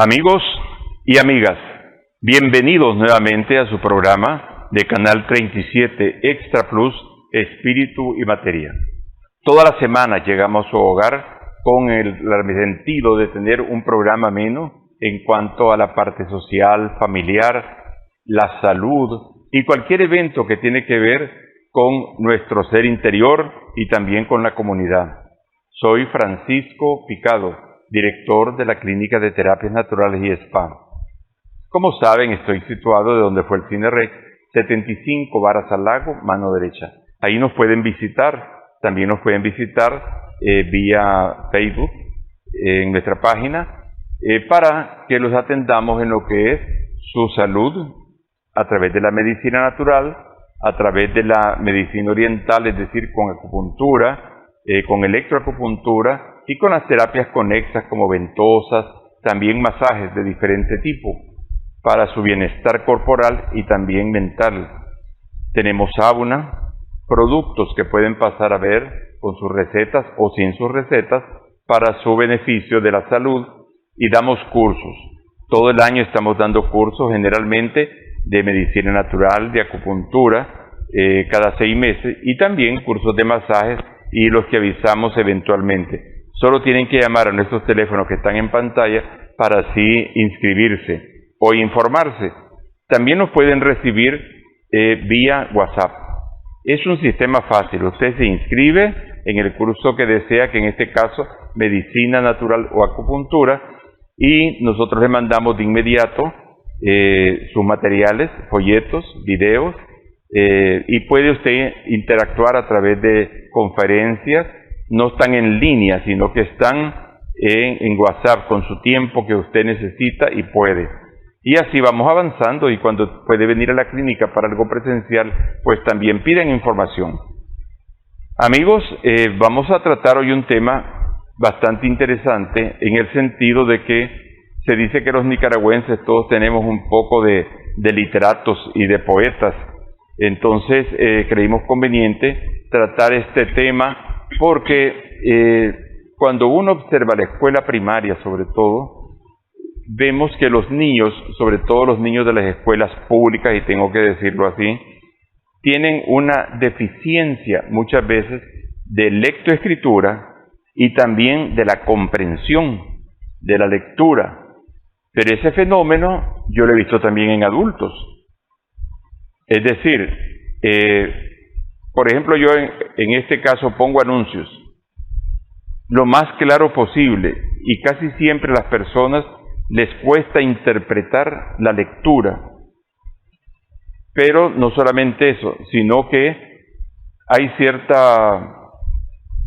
Amigos y amigas, bienvenidos nuevamente a su programa de Canal 37 Extra Plus, Espíritu y Materia. Toda la semana llegamos a su hogar con el sentido de tener un programa ameno en cuanto a la parte social, familiar, la salud y cualquier evento que tiene que ver con nuestro ser interior y también con la comunidad. Soy Francisco Picado, director de la Clínica de Terapias Naturales y Spa. Como saben, estoy situado de donde fue el Cine Rex, 75 Varas al Lago, mano derecha. Ahí nos pueden visitar, también nos pueden visitar vía Facebook, en nuestra página, para que los atendamos en lo que es su salud, a través de la medicina natural, a través de la medicina oriental, es decir, con acupuntura, con electroacupuntura, y con las terapias conexas como ventosas, también masajes de diferente tipo, para su bienestar corporal y también mental. Tenemos sauna, productos que pueden pasar a ver con sus recetas o sin sus recetas, para su beneficio de la salud, y damos cursos. Todo el año estamos dando cursos generalmente de medicina natural, de acupuntura, cada 6 meses, y también cursos de masajes y los que avisamos eventualmente. Solo tienen que llamar a nuestros teléfonos que están en pantalla para así inscribirse o informarse. También nos pueden recibir vía WhatsApp. Es un sistema fácil. Usted se inscribe en el curso que desea, que en este caso medicina natural o acupuntura, y nosotros le mandamos de inmediato sus materiales, folletos, videos, y puede usted interactuar a través de conferencias. No están en línea, sino que están en WhatsApp con su tiempo que usted necesita y puede. Y así vamos avanzando, y cuando puede venir a la clínica para algo presencial, pues también piden información. Amigos, vamos a tratar hoy un tema bastante interesante, en el sentido de que se dice que los nicaragüenses todos tenemos un poco de literatos y de poetas. Entonces creímos conveniente tratar este tema, porque cuando uno observa la escuela primaria, sobre todo, vemos que los niños, sobre todo los niños de las escuelas públicas, y tengo que decirlo así, tienen una deficiencia muchas veces de lectoescritura y también de la comprensión de la lectura. Pero ese fenómeno yo lo he visto también en adultos. Es decir, por ejemplo, yo en este caso pongo anuncios lo más claro posible, y casi siempre a las personas les cuesta interpretar la lectura. Pero no solamente eso, sino que hay cierta,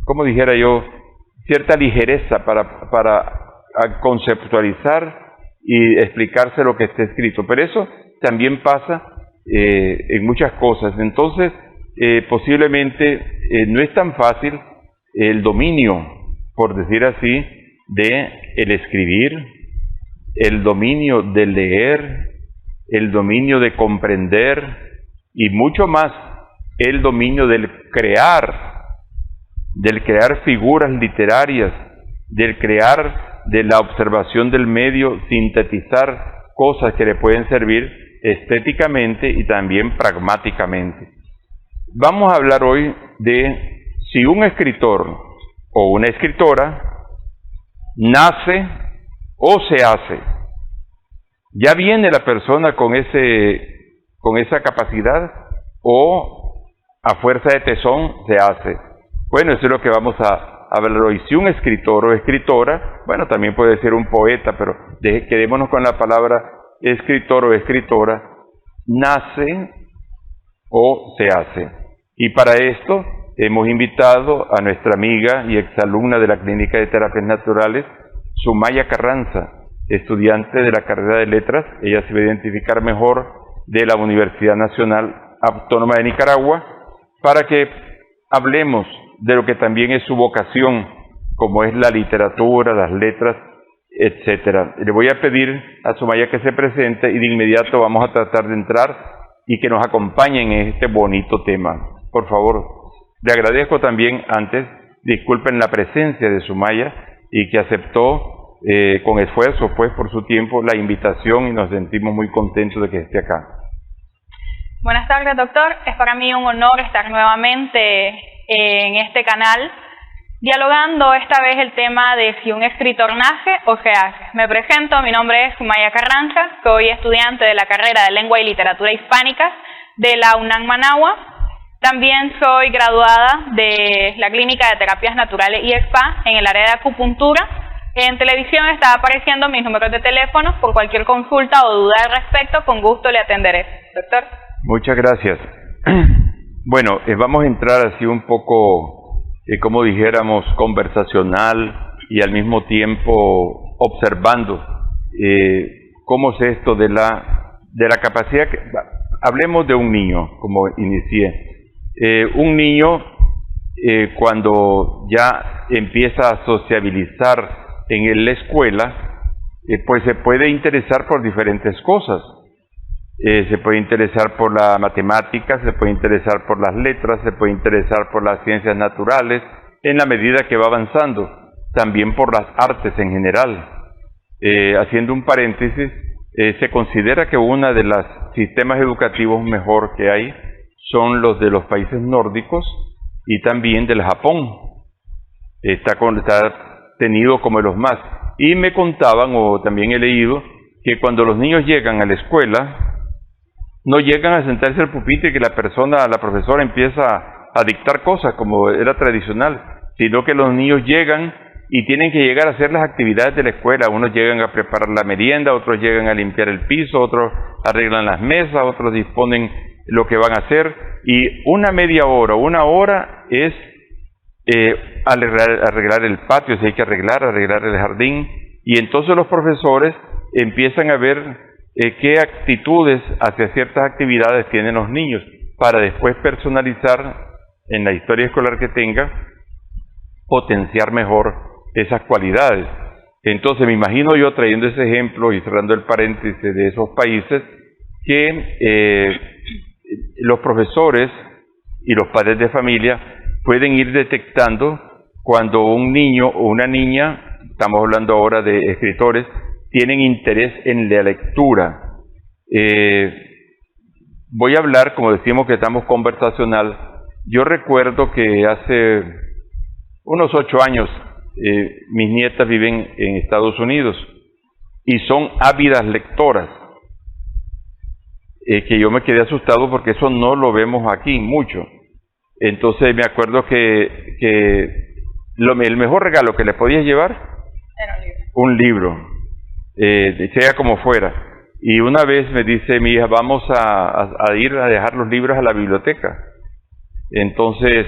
como dijera yo, cierta ligereza para conceptualizar y explicarse lo que está escrito. Pero eso también pasa en muchas cosas. Entonces, posiblemente no es tan fácil el dominio, por decir así, de el escribir, el dominio de leer, el dominio de comprender, y mucho más el dominio del crear figuras literarias, del crear, de la observación del medio, sintetizar cosas que le pueden servir estéticamente y también pragmáticamente. Vamos a hablar hoy de si un escritor o una escritora nace o se hace. ¿Ya viene la persona con esa capacidad, o a fuerza de tesón se hace? Bueno, eso es lo que vamos a hablar hoy. Si un escritor o escritora, bueno, también puede ser un poeta, pero quedémonos con la palabra escritor o escritora, nace o se hace. Y para esto hemos invitado a nuestra amiga y exalumna de la Clínica de Terapias Naturales, Sumaya Carranza, estudiante de la carrera de Letras. Ella se va a identificar mejor, de la Universidad Nacional Autónoma de Nicaragua, para que hablemos de lo que también es su vocación, como es la literatura, las letras, etcétera. Le voy a pedir a Sumaya que se presente, y de inmediato vamos a tratar de entrar y que nos acompañen en este bonito tema. Por favor, le agradezco también antes, disculpen la presencia de Sumaya, y que aceptó con esfuerzo, pues, por su tiempo, la invitación y nos sentimos muy contentos de que esté acá. Buenas tardes, doctor. Es para mí un honor estar nuevamente en este canal, dialogando esta vez el tema de si un escritor nace o se hace. Me presento, mi nombre es Sumaya Carranza, soy estudiante de la carrera de Lengua y Literatura Hispánicas de la UNAM Managua. También soy graduada de la Clínica de Terapias Naturales y Spa en el área de acupuntura. En televisión está apareciendo mis números de teléfono. Por cualquier consulta o duda al respecto, con gusto le atenderé. Doctor. Muchas gracias. Bueno, vamos a entrar así un poco, como dijéramos, conversacional y al mismo tiempo observando cómo es esto de la capacidad. Hablemos de un niño, como inicié. Un niño, cuando ya empieza a sociabilizar en la escuela, pues se puede interesar por diferentes cosas. Se puede interesar por la matemática, se puede interesar por las letras, se puede interesar por las ciencias naturales, en la medida que va avanzando, también por las artes en general. Haciendo un paréntesis, se considera que uno de los sistemas educativos mejor que hay son los de los países nórdicos y también del Japón. Está tenido como de los más. Y me contaban, o también he leído, que cuando los niños llegan a la escuela, no llegan a sentarse al pupitre y que la profesora empieza a dictar cosas como era tradicional, sino que los niños llegan y tienen que llegar a hacer las actividades de la escuela. Unos llegan a preparar la merienda, otros llegan a limpiar el piso, otros arreglan las mesas, otros disponen lo que van a hacer, y una media hora, una hora es arreglar el patio, si hay que arreglar el jardín, y entonces los profesores empiezan a ver qué actitudes hacia ciertas actividades tienen los niños, para después personalizar en la historia escolar que tenga, potenciar mejor esas cualidades. Entonces me imagino yo, trayendo ese ejemplo y cerrando el paréntesis de esos países, que los profesores y los padres de familia pueden ir detectando cuando un niño o una niña, estamos hablando ahora de escritores, tienen interés en la lectura. Voy a hablar, como decimos que estamos conversacional. Yo recuerdo que hace unos 8 años mis nietas viven en Estados Unidos y son ávidas lectoras, que yo me quedé asustado porque eso no lo vemos aquí mucho. Entonces me acuerdo que el mejor regalo que le podías llevar era un libro, sea como fuera. Y una vez me dice mi hija, vamos a ir a dejar los libros a la biblioteca. Entonces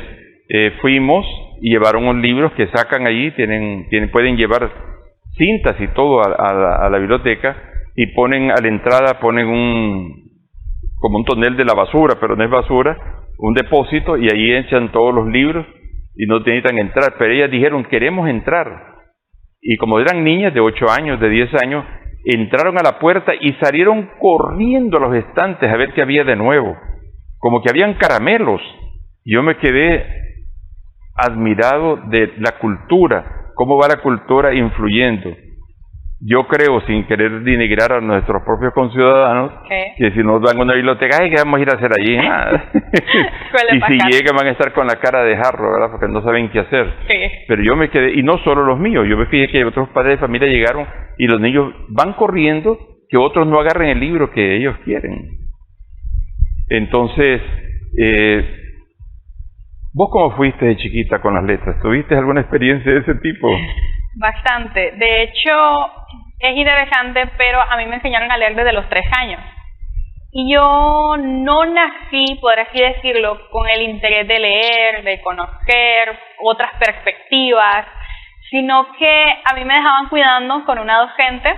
fuimos y llevaron unos libros que sacan allí, pueden llevar cintas y todo a la biblioteca, y ponen a la entrada, como un tonel de la basura, pero no es basura, un depósito, y ahí echan todos los libros y no necesitan entrar. Pero ellas dijeron, queremos entrar. Y como eran niñas de 8 años, de 10 años, entraron a la puerta y salieron corriendo a los estantes a ver qué había de nuevo, como que habían caramelos. Yo me quedé admirado de la cultura, cómo va la cultura influyendo. Yo creo, sin querer denigrar a nuestros propios conciudadanos, que si nos van a una biblioteca, ¿qué vamos a ir a hacer allí? Y si llegan van a estar con la cara de jarro, ¿verdad? Porque no saben qué hacer. Sí. Pero yo me quedé, y no solo los míos, yo me fijé que otros padres de familia llegaron y los niños van corriendo, que otros no agarren el libro que ellos quieren. Entonces, ¿vos cómo fuiste de chiquita con las letras? ¿Tuviste alguna experiencia de ese tipo? Bastante. De hecho, es interesante, pero a mí me enseñaron a leer desde los 3 años. Y yo no nací, por así decirlo, con el interés de leer, de conocer otras perspectivas, sino que a mí me dejaban cuidando con una docente,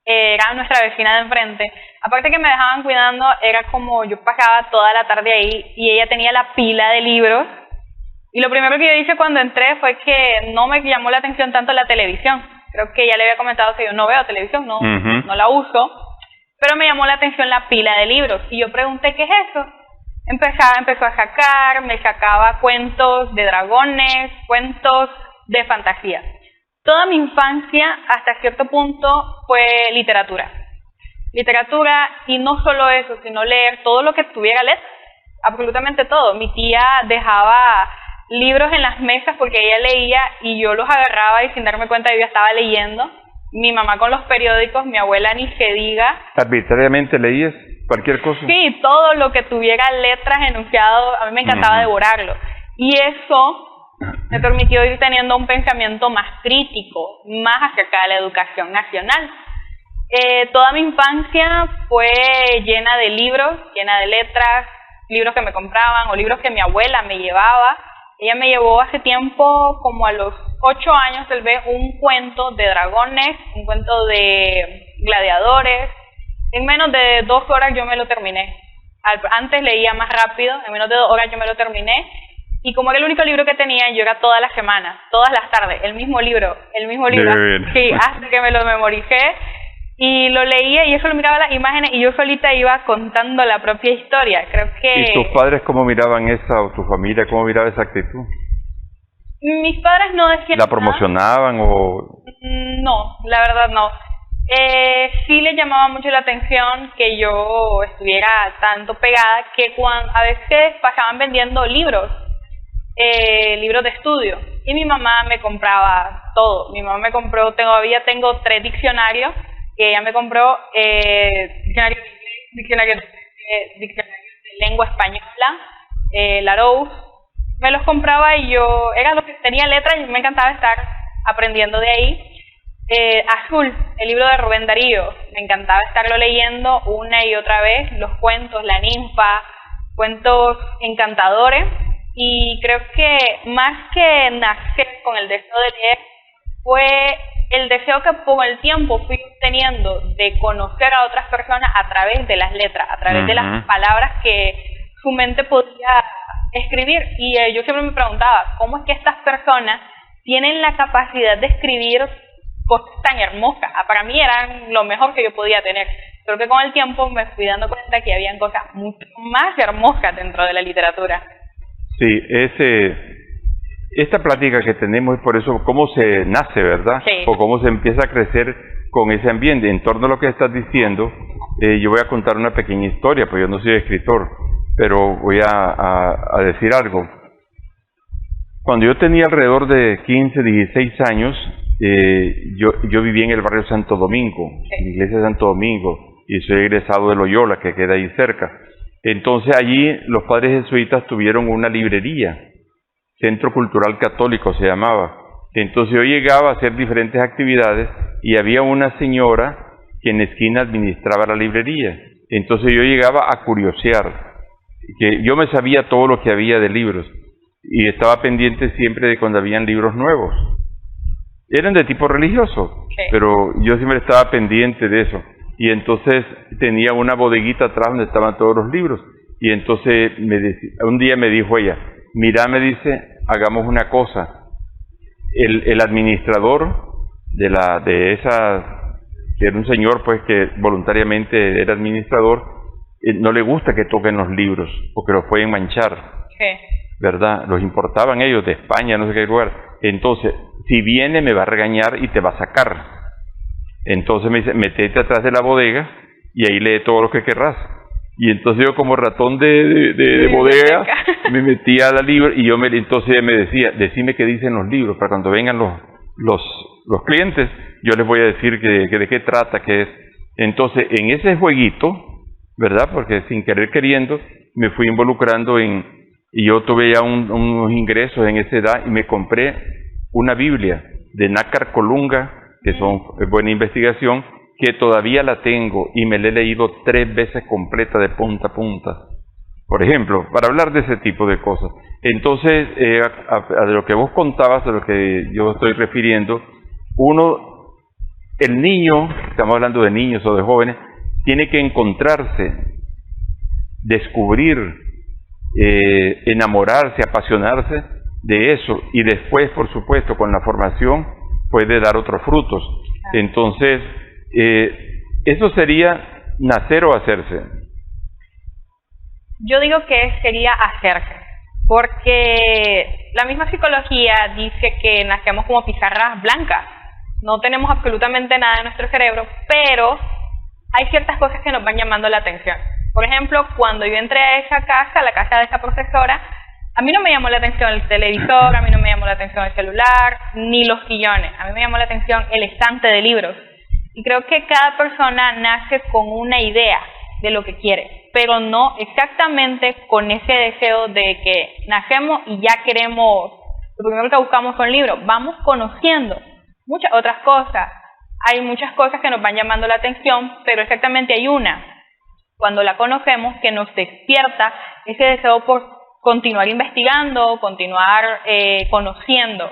era nuestra vecina de enfrente. Aparte que me dejaban cuidando, era como yo pasaba toda la tarde ahí y ella tenía la pila de libros. Y lo primero que yo hice cuando entré fue que no me llamó la atención tanto la televisión. Creo que ya le había comentado que yo no veo televisión, no la uso. Pero me llamó la atención la pila de libros. Y yo pregunté, ¿qué es eso? Empezó a sacar, me sacaba cuentos de dragones, cuentos de fantasía. Toda mi infancia, hasta cierto punto, fue literatura. Literatura, y no solo eso, sino leer todo lo que tuviera letras, absolutamente todo. Mi tía dejaba libros en las mesas porque ella leía y yo los agarraba y sin darme cuenta yo ya estaba leyendo. Mi mamá con los periódicos, mi abuela ni se diga. ¿Arbitrariamente leías cualquier cosa? Sí, todo lo que tuviera letras, enunciados, a mí me encantaba devorarlo. Y eso me permitió ir teniendo un pensamiento más crítico, más acerca de la educación nacional. Toda mi infancia fue llena de libros, llena de letras, libros que me compraban o libros que mi abuela me llevaba. Ella me llevó hace tiempo, como a los 8 años, tal vez, un cuento de dragones, un cuento de gladiadores. En menos de 2 horas yo me lo terminé. Antes leía más rápido, en menos de 2 horas yo me lo terminé. Y como era el único libro que tenía, yo era todas las semanas, todas las tardes, el mismo libro. Sí, hasta que me lo memoricé. Y lo leía y eso lo miraba las imágenes y yo solita iba contando la propia historia. Creo que... ¿Y tus padres cómo miraban esa, o tu familia, cómo miraba esa actitud? Mis padres no decían ¿La promocionaban o...? No, la verdad no. Sí les llamaba mucho la atención que yo estuviera tanto pegada que a veces pasaban vendiendo libros de estudio. Y mi mamá me compraba todo. Mi mamá me compró, todavía tengo 3 diccionarios que ella me compró, diccionario de inglés, diccionario de lengua española, Larousse. Me los compraba y yo, era lo que tenía letras y me encantaba estar aprendiendo de ahí. Azul, el libro de Rubén Darío, me encantaba estarlo leyendo una y otra vez, los cuentos, La ninfa, cuentos encantadores. Y creo que más que nacer con el deseo de leer, fue el deseo que con el tiempo fui teniendo de conocer a otras personas a través de las letras, a través de las palabras que su mente podía escribir. Y yo siempre me preguntaba, ¿cómo es que estas personas tienen la capacidad de escribir cosas tan hermosas? Para mí eran lo mejor que yo podía tener. Creo que con el tiempo me fui dando cuenta que habían cosas mucho más hermosas dentro de la literatura. Sí, esta plática que tenemos es por eso, cómo se nace, ¿verdad? Sí. O cómo se empieza a crecer con ese ambiente. En torno a lo que estás diciendo, yo voy a contar una pequeña historia, pues yo no soy escritor, pero voy a decir algo. Cuando yo tenía alrededor de 15, 16 años, yo vivía en el barrio Santo Domingo, en la iglesia de Santo Domingo, y soy egresado de Loyola, que queda ahí cerca. Entonces allí los padres jesuitas tuvieron una librería, Centro Cultural Católico se llamaba. Entonces yo llegaba a hacer diferentes actividades y había una señora que en la esquina administraba la librería. Entonces yo llegaba a curiosear, que yo me sabía todo lo que había de libros y estaba pendiente siempre de cuando habían libros nuevos. Eran de tipo religioso, pero yo siempre estaba pendiente de eso. Y entonces tenía una bodeguita atrás donde estaban todos los libros. Y entonces un día me dijo ella, mira, me dice, hagamos una cosa. El administrador de esa, que era un señor pues que voluntariamente era administrador, no le gusta que toquen los libros porque los pueden manchar, ¿verdad? Los importaban ellos de España, no sé qué lugar. Entonces, si viene me va a regañar y te va a sacar. Entonces me dice, metete atrás de la bodega y ahí lee todo lo que querrás. Y entonces yo como ratón de bodega me metía a la libro y entonces ella me decía, decime qué dicen los libros para cuando vengan los clientes, yo les voy a decir que de qué trata, qué es. Entonces en ese jueguito, ¿verdad? Porque sin querer queriendo me fui involucrando y yo tuve ya unos ingresos en esa edad y me compré una Biblia de Nácar Colunga, que son buena investigación, que todavía la tengo y me la he leído 3 veces completa de punta a punta. Por ejemplo, para hablar de ese tipo de cosas. Entonces, a lo que vos contabas, a lo que yo estoy refiriendo, el niño, estamos hablando de niños o de jóvenes, tiene que encontrarse, descubrir, enamorarse, apasionarse de eso, y después, por supuesto, con la formación, puede dar otros frutos. Entonces, ¿eso sería nacer o hacerse? Yo digo que sería hacerse. porque la misma psicología dice que nacemos como pizarras blancas, no tenemos absolutamente nada en nuestro cerebro, pero hay ciertas cosas que nos van llamando la atención. Por ejemplo, cuando yo entré a esa casa, a la casa de esa profesora, a mí no me llamó la atención el televisor, a mí no me llamó la atención el celular, ni los sillones, a mí me llamó la atención el estante de libros. Y creo que cada persona nace con una idea de lo que quiere, pero no exactamente con ese deseo de que nacemos y ya queremos, lo primero que buscamos son libros, vamos conociendo muchas otras cosas. Hay muchas cosas que nos van llamando la atención, pero exactamente hay una, cuando la conocemos, que nos despierta ese deseo por continuar investigando, continuar conociendo.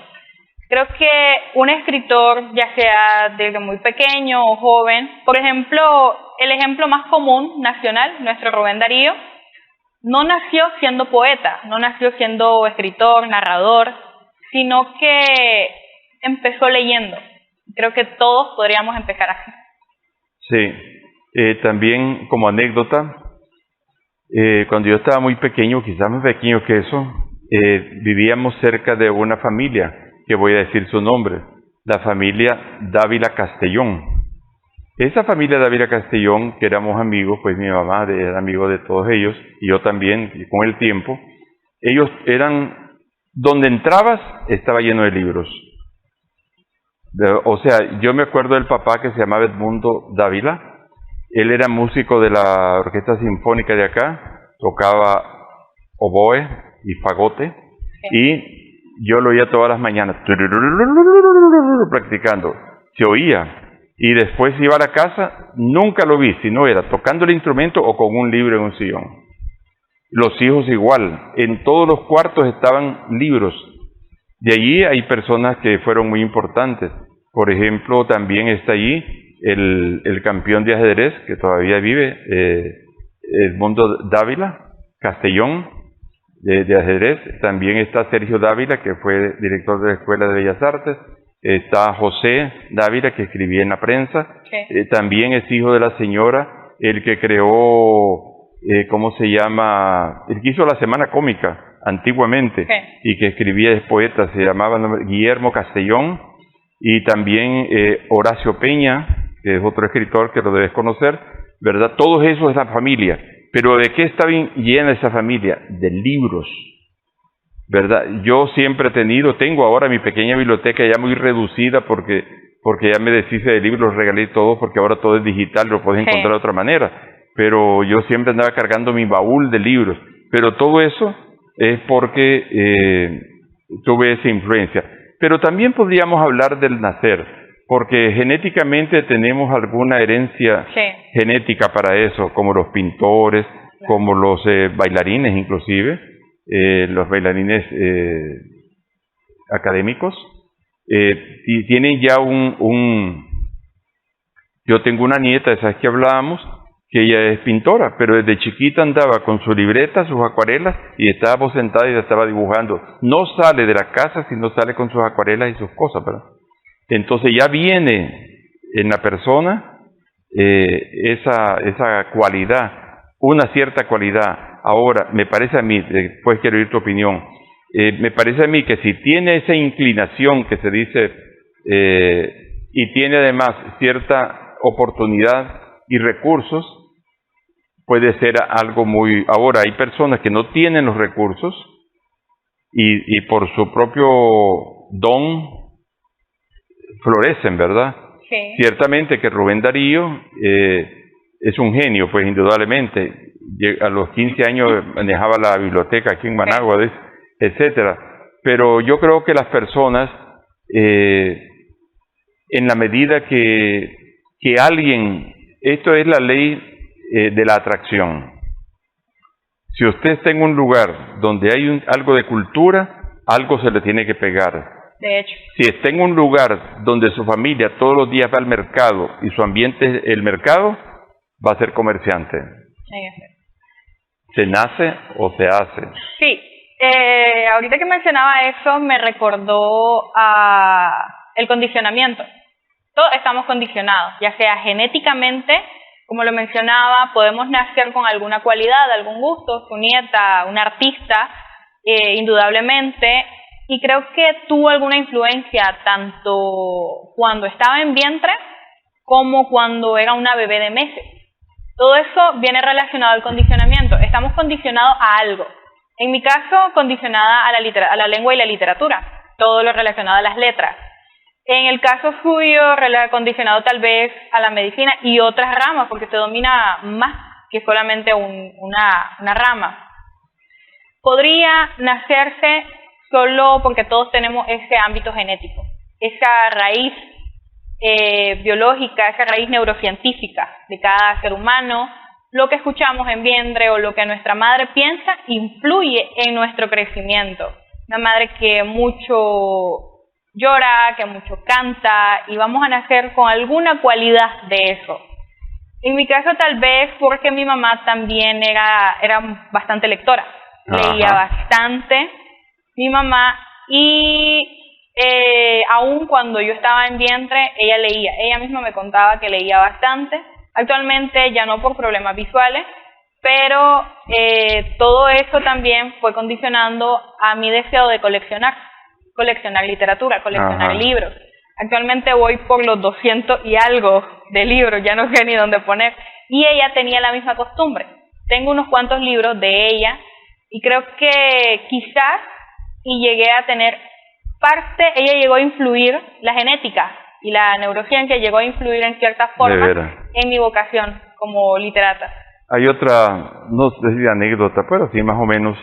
Creo que un escritor, ya sea desde muy pequeño o joven, por ejemplo, el ejemplo más común nacional, nuestro Rubén Darío, no nació siendo poeta, no nació siendo escritor, narrador, sino que empezó leyendo. Creo que todos podríamos empezar así. Sí, también como anécdota, cuando yo estaba muy pequeño, quizás más pequeño que eso, vivíamos cerca de una familia, que voy a decir su nombre, la familia Dávila Castellón. Esa familia Dávila Castellón, que éramos amigos, pues mi mamá era amigo de todos ellos, y yo también, y con el tiempo, ellos eran, donde entrabas, estaba lleno de libros. O sea, yo me acuerdo del papá que se llamaba Edmundo Dávila. Él era músico de la Orquesta Sinfónica de acá, tocaba oboe y fagote, y yo lo oía todas las mañanas, practicando, se oía, y después iba a la casa, nunca lo vi, si no era tocando el instrumento o con un libro en un sillón. Los hijos igual, en todos los cuartos estaban libros. De allí hay personas que fueron muy importantes. Por ejemplo, también está allí el campeón de ajedrez, que todavía vive, Edmundo Dávila Castellón, de ajedrez. También está Sergio Dávila, que fue director de la Escuela de Bellas Artes. Está José Dávila, que escribía en la prensa. Sí. También es hijo de la señora, el que creó, ¿cómo se llama? El que hizo la Semana Cómica antiguamente, y que escribía, es poeta, se llamaba Guillermo Castellón. Y también Horacio Peña, que es otro escritor que lo debes conocer, ¿verdad? Todos esos es la familia. Pero ¿de qué está bien llena esa familia? De libros, ¿verdad? Yo siempre tengo ahora mi pequeña biblioteca ya muy reducida porque ya me deshice de libros, los regalé todos, porque ahora todo es digital, lo puedes encontrar de otra manera. Pero yo siempre andaba cargando mi baúl de libros. Pero todo eso es porque tuve esa influencia. Pero también podríamos hablar del nacer, porque genéticamente tenemos alguna herencia genética para eso, como los pintores, como los bailarines inclusive, los bailarines académicos, y tienen ya yo tengo una nieta, esas que hablábamos, que ella es pintora, pero desde chiquita andaba con su libreta, sus acuarelas, y estaba sentada y estaba dibujando. No sale de la casa, sino sale con sus acuarelas y sus cosas, ¿verdad? Entonces ya viene en la persona esa cualidad, una cierta cualidad. Ahora, me parece a mí, después quiero oír tu opinión, me parece a mí que si tiene esa inclinación que se dice, y tiene además cierta oportunidad y recursos, puede ser algo muy... Ahora, hay personas que no tienen los recursos y por su propio don florecen, ¿verdad? Sí. Ciertamente que Rubén Darío es un genio, pues indudablemente. A los 15 años manejaba la biblioteca aquí en Managua, etcétera. Pero yo creo que las personas, en la medida que alguien... Esto es la ley de la atracción. Si usted está en un lugar donde hay algo de cultura, algo se le tiene que pegar. De hecho. Si está en un lugar donde su familia todos los días va al mercado y su ambiente es el mercado, va a ser comerciante. ¿Se nace o se hace? Sí. Ahorita que mencionaba eso, me recordó a el condicionamiento. Todos estamos condicionados, ya sea genéticamente, como lo mencionaba, podemos nacer con alguna cualidad, algún gusto, su nieta, un artista, indudablemente, y creo que tuvo alguna influencia tanto cuando estaba en vientre como cuando era una bebé de meses. Todo eso viene relacionado al condicionamiento. Estamos condicionados a algo. En mi caso, condicionada a la lengua y la literatura, todo lo relacionado a las letras. En el caso suyo, condicionado tal vez a la medicina y otras ramas, porque se domina más que solamente una rama. Podría nacerse solo porque todos tenemos ese ámbito genético, esa raíz biológica, esa raíz neurocientífica de cada ser humano. Lo que escuchamos en vientre o lo que nuestra madre piensa influye en nuestro crecimiento. Una madre que mucho llora, que mucho canta, y vamos a nacer con alguna cualidad de eso. En mi caso tal vez porque mi mamá también era bastante lectora, leía bastante mi mamá, y aún cuando yo estaba en vientre ella leía, ella misma me contaba que leía bastante. Actualmente ya no por problemas visuales, pero todo eso también fue condicionando a mi deseo de coleccionar literatura, coleccionar libros. Actualmente voy por los 200 y algo de libros, ya no sé ni dónde poner, y ella tenía la misma costumbre. Tengo unos cuantos libros de ella, y creo que quizás, y llegué a tener parte, ella llegó a influir la genética y la neurociencia, llegó a influir en cierta forma en mi vocación como literata. Hay otra, no sé si anécdota, pero sí más o menos.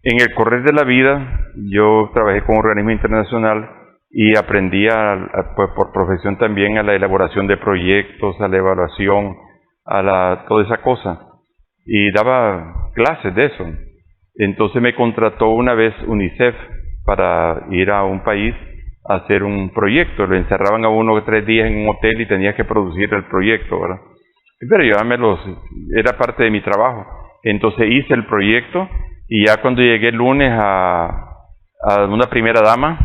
En el correr de la vida, yo trabajé con un organismo internacional y aprendí pues por profesión también a la elaboración de proyectos, a la evaluación, toda esa cosa. Y daba clases de eso. Entonces me contrató una vez UNICEF para ir a un país a hacer un proyecto. Lo encerraban a uno 3 días en un hotel y tenía que producir el proyecto, ¿verdad? Pero era parte de mi trabajo. Entonces hice el proyecto, y ya cuando llegué el lunes a una primera dama,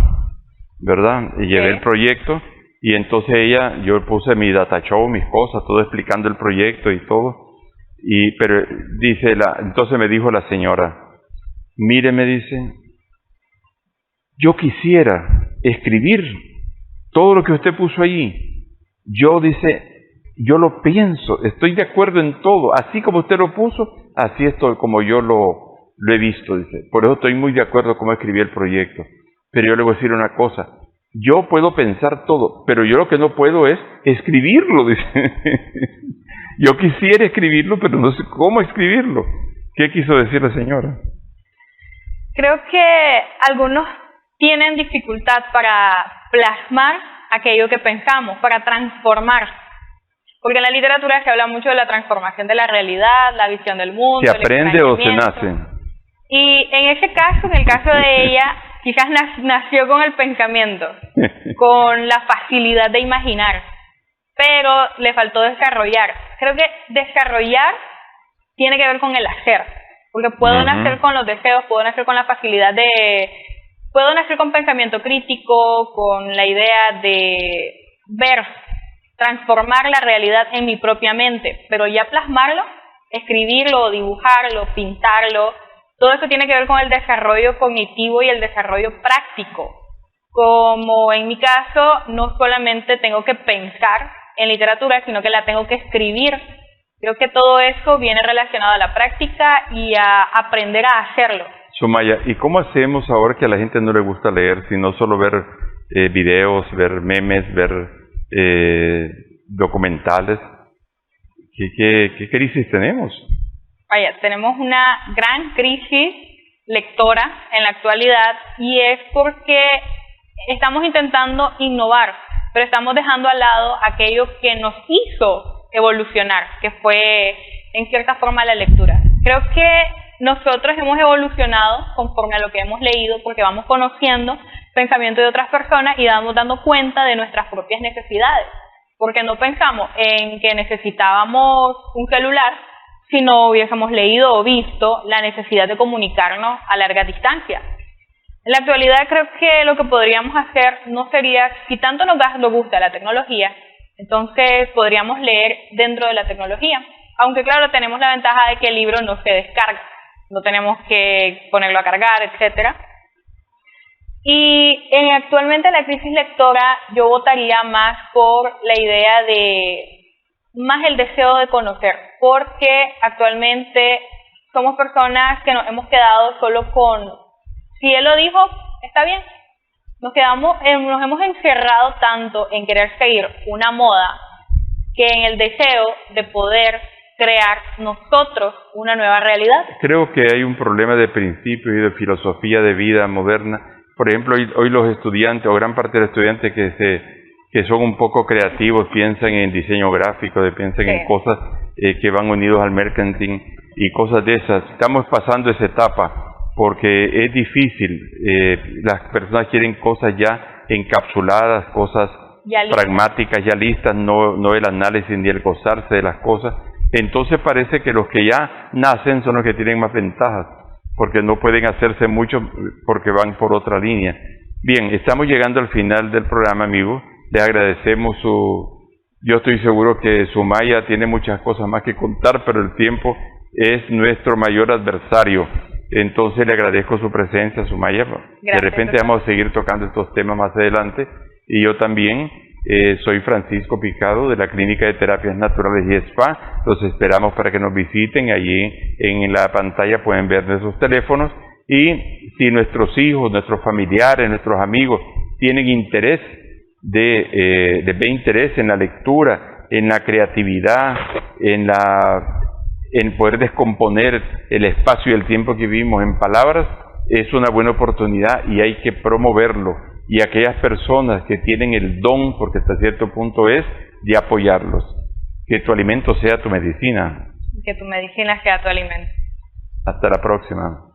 ¿verdad? Y llevé el proyecto, y entonces yo puse mi data show, mis cosas, todo explicando el proyecto y todo. Pero entonces me dijo la señora, mire, me dice, yo quisiera escribir todo lo que usted puso allí. Yo lo pienso, estoy de acuerdo en todo, así como usted lo puso, así estoy, como yo lo he visto, dice. Por eso estoy muy de acuerdo cómo escribí el proyecto. Pero yo le voy a decir una cosa, yo puedo pensar todo, pero yo lo que no puedo es escribirlo, dice. Yo quisiera escribirlo, pero no sé cómo escribirlo. ¿Qué quiso decir la señora? Creo que algunos tienen dificultad para plasmar aquello que pensamos, para transformar. Porque en la literatura se habla mucho de la transformación de la realidad, la visión del mundo. ¿Se aprende o se nace? Y en ese caso, en el caso de ella, quizás nació con el pensamiento, con la facilidad de imaginar, pero le faltó desarrollar. Creo que desarrollar tiene que ver con el hacer, porque puedo nacer con los deseos, puedo nacer con la facilidad puedo nacer con pensamiento crítico, con la idea de transformar la realidad en mi propia mente, pero ya plasmarlo, escribirlo, dibujarlo, pintarlo, todo eso tiene que ver con el desarrollo cognitivo y el desarrollo práctico. Como en mi caso, no solamente tengo que pensar en literatura, sino que la tengo que escribir. Creo que todo eso viene relacionado a la práctica y a aprender a hacerlo. Sumaya, ¿y cómo hacemos ahora que a la gente no le gusta leer, sino solo ver videos, ver memes, ver documentales? ¿Qué crisis tenemos? Tenemos una gran crisis lectora en la actualidad, y es porque estamos intentando innovar, pero estamos dejando al lado aquello que nos hizo evolucionar, que fue en cierta forma la lectura. Creo que nosotros hemos evolucionado conforme a lo que hemos leído, porque vamos conociendo pensamiento de otras personas y vamos dando cuenta de nuestras propias necesidades, porque no pensamos en que necesitábamos un celular si no hubiésemos leído o visto la necesidad de comunicarnos a larga distancia. En la actualidad creo que lo que podríamos hacer no sería, si tanto nos gusta la tecnología, entonces podríamos leer dentro de la tecnología, aunque claro, tenemos la ventaja de que el libro no se descarga. no tenemos que ponerlo a cargar, etcétera. Y actualmente la crisis lectora yo votaría más por la idea de, más el deseo de conocer, porque actualmente somos personas que nos hemos quedado solo con, si él lo dijo, está bien. Nos hemos encerrado tanto en querer seguir una moda que en el deseo de poder crear nosotros una nueva realidad. Creo que hay un problema de principio y de filosofía de vida moderna. Por ejemplo, hoy los estudiantes, o gran parte de los estudiantes que son un poco creativos, piensan en diseño gráfico, piensan en cosas que van unidos al marketing y cosas de esas. Estamos pasando esa etapa porque es difícil. Las personas quieren cosas ya encapsuladas, cosas ya pragmáticas, ya listas, no el análisis ni el gozarse de las cosas. Entonces parece que los que ya nacen son los que tienen más ventajas, porque no pueden hacerse mucho porque van por otra línea. Bien, estamos llegando al final del programa, amigos. Le agradecemos yo estoy seguro que Sumaya tiene muchas cosas más que contar, pero el tiempo es nuestro mayor adversario. Entonces le agradezco su presencia, Sumaya. De repente vamos a seguir tocando estos temas más adelante. Y yo también soy Francisco Picado de la Clínica de Terapias Naturales y Spa. Los esperamos para que nos visiten. Allí en la pantalla pueden ver nuestros teléfonos. Y si nuestros hijos, nuestros familiares, nuestros amigos tienen interés de interés en la lectura, en la creatividad, en poder descomponer el espacio y el tiempo que vivimos en palabras, es una buena oportunidad y hay que promoverlo. Y aquellas personas que tienen el don, porque hasta cierto punto es, de apoyarlos. Que tu alimento sea tu medicina. Que tu medicina sea tu alimento. Hasta la próxima.